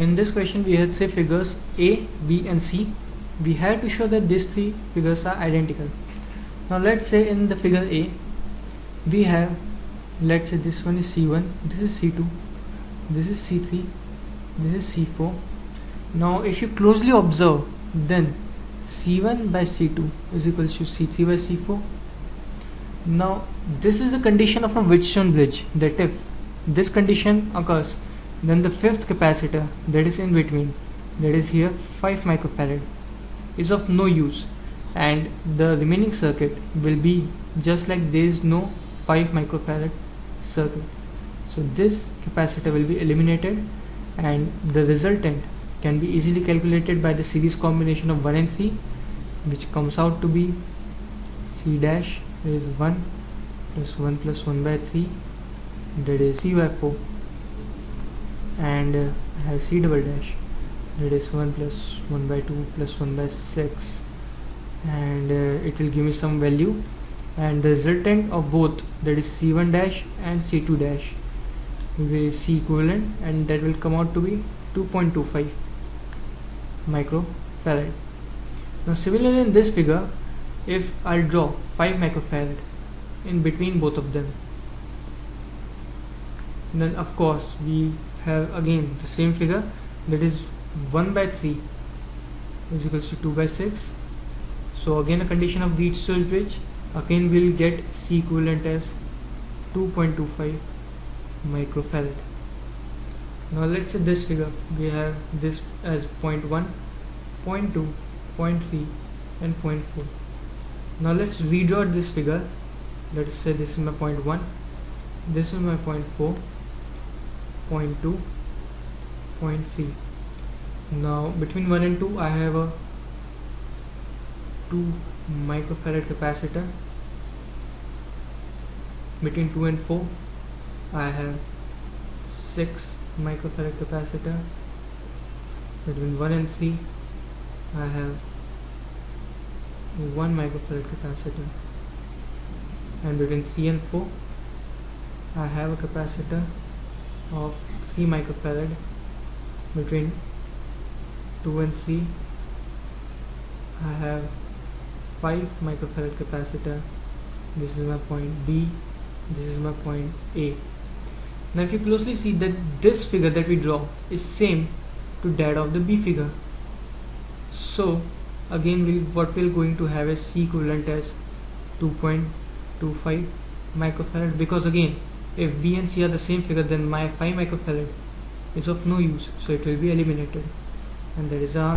In this question we had three figures A, B and C. We had to show that these three figures are identical. Now let's say in the figure A we have, let's say this one is C1, this is C2, this is C3, this is C4. Now if you closely observe, then C1 by C2 is equals to C3 by C4. Now this is the condition of a Wheatstone bridge, that if this condition occurs, then the fifth capacitor that is in between, that is here 5 microfarad, is of no use, and the remaining circuit will be just like there is no 5 microfarad circuit. So this capacitor will be eliminated, and the resultant can be easily calculated by the series combination of 1 and 3, which comes out to be C dash is 1 plus 1 by 3, that is 3 by 4, and I have C double dash, that is 1 plus 1 by 2 plus 1 by 6, and it will give me some value, and the resultant of both, that is C1 dash and C2 dash, will be C equivalent, and that will come out to be 2.25 microfarad. Now similarly in this figure, if I'll draw 5 microfarad in between both of them, then of course we have again the same figure, that is 1 by 3 is equals to 2 by 6. So again a condition of Wheatstone bridge, again we'll get C equivalent as 2.25 microfarad. Now let's say this figure, we have this as 0.1, 0.2, 0.3 and 0.4. Now let's redraw this figure. Let's say this is my 0.1, this is my 0.4, 0.2, 0.3. Now between 1 and 2 I have a 2 microfarad capacitor. Between 2 and 4 I have 6 microfarad capacitor. Between 1 and 3 I have 1 microfarad capacitor, and between 3 and 4 I have a capacitor of 3 microfarad. Between 2 and 3 I have 5 microfarad capacitor. This is my point B, this is my point A. Now if you closely see that this figure that we draw is same to that of the B figure, so again what we're going to have is C equivalent as 2.25 microfarad, because again if B and C are the same figure, then my 5 microfarad is of no use, so it will be eliminated, and that is our